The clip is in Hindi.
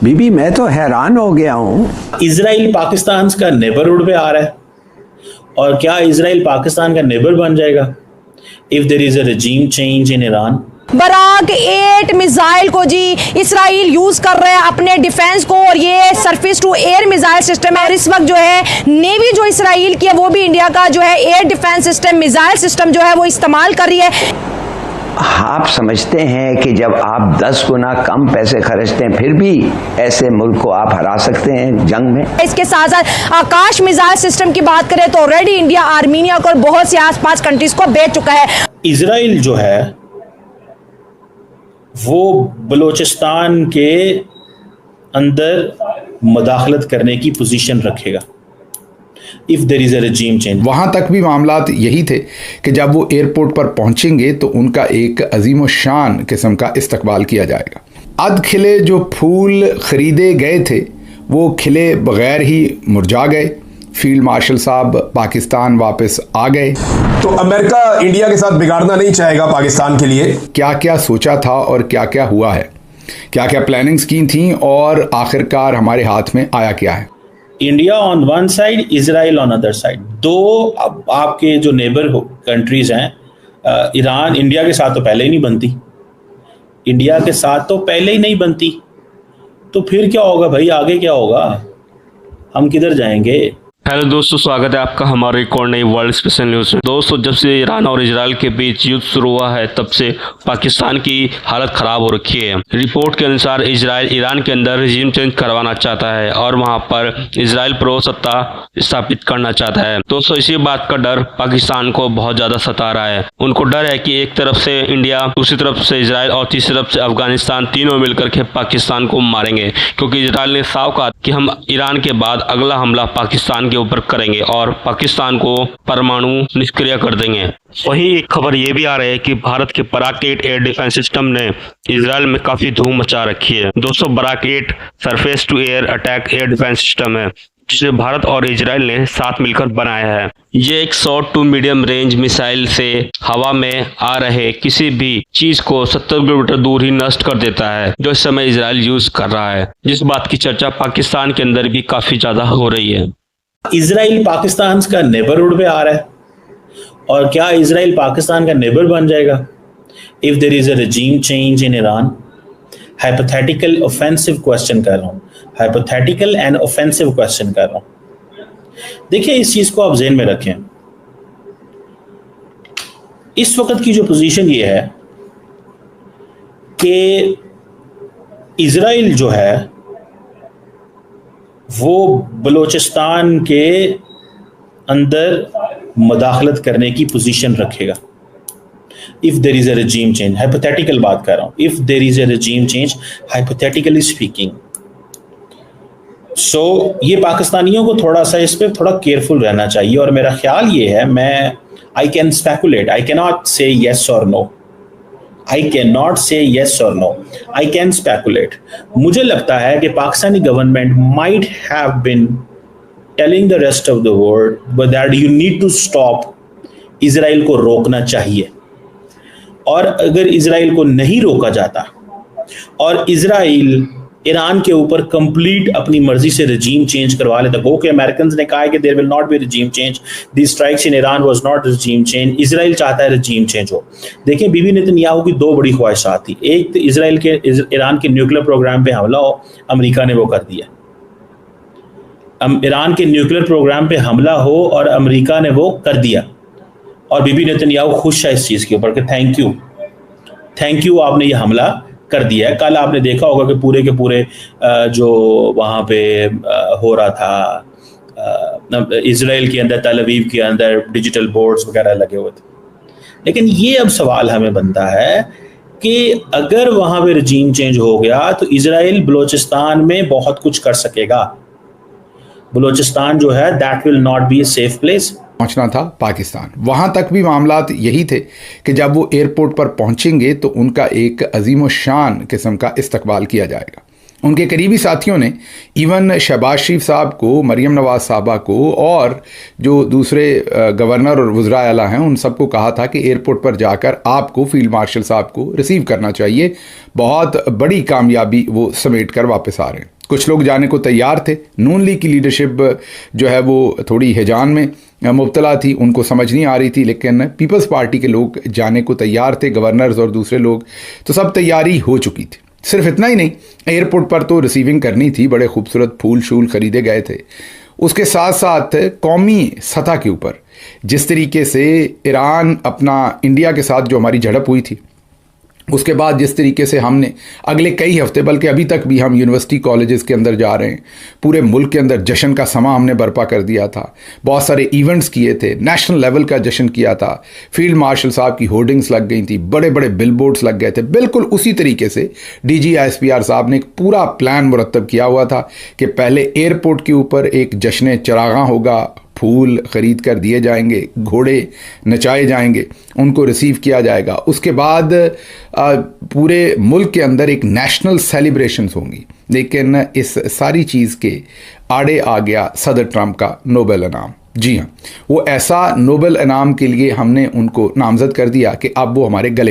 बीबी मैं तो हैरान हो गया हूँ। इजराइल पाकिस्तान का नेबरहुड पे आ रहा है, और क्या इजराइल पाकिस्तान का नेबर बन जाएगा if there is a regime change in Iran? Barak 8 missile को जी इसराइल यूज कर रहे हैं अपने डिफेंस को, और ये surface to air missile system है। और इस वक्त जो है नेवी जो इसराइल की है वो भी इंडिया का जो है air defence system, missile system जो है वो इस्तेमाल कर रही है। आप समझते हैं कि जब आप 10 गुना कम पैसे खर्चते हैं फिर भी ऐसे मुल्क को आप हरा सकते हैं जंग में? इसके साथ साथ आकाश मिसाइल सिस्टम की बात करें तो ऑलरेडी इंडिया आर्मीनिया को और बहुत सी आसपास कंट्रीज को बेच चुका है। इजराइल जो है वो बलोचिस्तान के अंदर मुदाखलत करने की पोजीशन रखेगा if there is a regime change. वहां तक भी मामलात यही थे कि जब वो एयरपोर्ट पर पहुंचेंगे तो उनका एक अजीम शान किस्म का इस्तकबाल किया जाएगा। अध खिले जो फूल खरीदे गए थे वो खिले बगैर ही मुरझा गए। फील्ड मार्शल साहब पाकिस्तान वापस आ गए। तो अमेरिका इंडिया के साथ बिगाड़ना नहीं चाहेगा पाकिस्तान के लिए। क्या क्या सोचा था और क्या क्या हुआ है, क्या क्या प्लानिंग्स की थी और आखिरकार हमारे हाथ में आया क्या है? India on one side, Israel on other side. दो आपके जो नेबर कंट्रीज हैं, ईरान इंडिया के साथ तो पहले ही नहीं बनती, इंडिया के साथ तो पहले ही नहीं बनती, तो फिर क्या होगा भाई, आगे क्या होगा, हम किधर जाएंगे? हेलो दोस्तों, स्वागत है आपका हमारे एक और नई वर्ल्ड स्पेशल न्यूज़ में। दोस्तों, जब से ईरान और इजराइल के बीच युद्ध शुरू हुआ है तब से पाकिस्तान की हालत खराब हो रखी है। रिपोर्ट के अनुसार इजराइल ईरान के अंदर रेजिम चेंज करवाना चाहता है और वहां पर इजराइल प्रो सत्ता स्थापित करना चाहता है। दोस्तों, इसी बात का डर पाकिस्तान को बहुत ज्यादा सता रहा है। उनको डर है कि एक तरफ से इंडिया, दूसरी तरफ से इजराइल और तीसरी तरफ से अफगानिस्तान, तीनों मिलकर के पाकिस्तान को मारेंगे, क्योंकि इजराइल ने साफ कहा कि हम ईरान के बाद अगला हमला पाकिस्तान के ऊपर करेंगे और पाकिस्तान को परमाणु निष्क्रिय कर देंगे। वहीं एक खबर ये भी आ रही है कि भारत के बराक 8 एयर डिफेंस सिस्टम ने इजराइल में काफी धूम मचा रखी है। दोस्तों, Barak 8 surface to air attack air defence system है जिसे भारत और इजराइल ने साथ मिलकर बनाया है। ये एक short to medium range missile से हवा में आ रहे किसी भी चीज को 70 किलोमीटर दूर ही नष्ट कर देता है, जो इस समय इजराइल यूज कर रहा है, जिस बात की चर्चा पाकिस्तान के अंदर भी काफी ज्यादा हो रही है। इजराइल पाकिस्तान का नेबरहुड पे आ रहा है, और क्या इजराइल पाकिस्तान का नेबर बन जाएगा if there is a regime change in Iran? Hypothetical offensive question कर रहा हूं, हाइपोथेटिकल एंड ऑफेंसिव क्वेश्चन कर रहा हूं। देखिए, इस चीज को आप ज़हन में रखें। इस वक्त की जो पोजीशन ये है कि इजराइल जो है वो बलोचिस्तान के अंदर मुदाखलत करने की पोजीशन रखेगा if there is a regime change. Hypothetical बात कर रहा हूं, if there is a regime change, hypothetically speaking. So ये पाकिस्तानियों को थोड़ा सा इस पे थोड़ा केयरफुल रहना चाहिए। और मेरा ख्याल ये है, I can speculate, I can not से येस और no, I cannot say yes or no. I can speculate. मुझे लगता है कि Pakistani government might have been telling the rest of the world but that you need to stop. Israel को रोकना चाहिए, और अगर इजराइल को नहीं रोका जाता और इजराइल ईरान के ऊपर कंप्लीट अपनी मर्जी से रजीम चेंज करवा लेता, ओके अमेरिकन ने कहा है कि there will not be regime change, the strikes in Iran was not regime change, Israel चाहता है रजीम चेंज हो। देखिए, बीबी नेतन्याहू की दो बड़ी ख्वाहिशात थी, एक तो इजराइल के ईरान के न्यूक्लियर प्रोग्राम पे हमला हो, अमेरिका ने वो कर दिया। ईरान के न्यूक्लियर प्रोग्राम पे हमला हो और अमेरिका ने वो कर दिया, और बीबी नेतन्याहू खुश है इस चीज़ के ऊपर कि थैंक यू आपने ये हमला कर दिया है। कल आपने देखा होगा कि पूरे के पूरे जो वहाँ पे हो रहा था इजराइल के अंदर, तल अवीव के अंदर डिजिटल बोर्ड्स वगैरह लगे हुए थे। लेकिन ये अब सवाल हमें बनता है कि अगर वहाँ पे रजीम चेंज हो गया तो इजराइल बलोचिस्तान में बहुत कुछ कर सकेगा। बलोचिस्तान जो है that will not B a safe place. पहुंचना था पाकिस्तान। वहां तक भी मामलात यही थे कि जब वो एयरपोर्ट पर पहुंचेंगे तो उनका एक अजीम शान किस्म का इस्तकबाल किया जाएगा। उनके करीबी साथियों ने इवन शहबाज शरीफ साहब को, मरियम नवाज साहबा को और जो दूसरे गवर्नर और वज़रा आला हैं उन सबको कहा था कि एयरपोर्ट पर जाकर आपको फील्ड मार्शल साहब को रिसीव करना चाहिए। बहुत बड़ी कामयाबी वो समेट कर वापस आ रहे हैं। कुछ लोग जाने को तैयार थे। नून लीग की लीडरशिप जो है वो थोड़ी हिजान में मुब्तला थी, उनको समझ नहीं आ रही थी, लेकिन पीपल्स पार्टी के लोग जाने को तैयार थे, गवर्नर्स और दूसरे लोग, तो सब तैयारी हो चुकी थी। सिर्फ इतना ही नहीं, एयरपोर्ट पर तो रिसीविंग करनी थी, बड़े खूबसूरत फूल शूल खरीदे गए थे। उसके साथ साथ कौमी सतह के ऊपर जिस तरीके से ईरान अपना इंडिया के साथ जो हमारी झड़प हुई थी, उसके बाद जिस तरीके से हमने अगले कई हफ्ते, बल्कि अभी तक भी हम यूनिवर्सिटी कॉलेजेस के अंदर जा रहे हैं, पूरे मुल्क के अंदर जश्न का समा हमने बर्पा कर दिया था, बहुत सारे इवेंट्स किए थे, नेशनल लेवल का जश्न किया था, फील्ड मार्शल साहब की होर्डिंग्स लग गई थी, बड़े बड़े बिलबोर्ड्स लग गए थे। बिल्कुल उसी तरीके से DGISPR साहब ने एक पूरा प्लान मुरतब किया हुआ था कि पहले एयरपोर्ट के ऊपर एक जश्न चरागां होगा, फूल खरीद कर दिए जाएंगे, घोड़े नचाए जाएंगे, उनको रिसीव किया जाएगा। उसके बाद पूरे मुल्क के अंदर एक नेशनल सेलिब्रेशंस होंगी। लेकिन इस सारी चीज़ के आड़े आ गया सदर ट्रंप का नोबेल इनाम। जी हाँ, वो ऐसा नोबेल इनाम के लिए हमने उनको नामजद कर दिया कि अब वो हमारे गले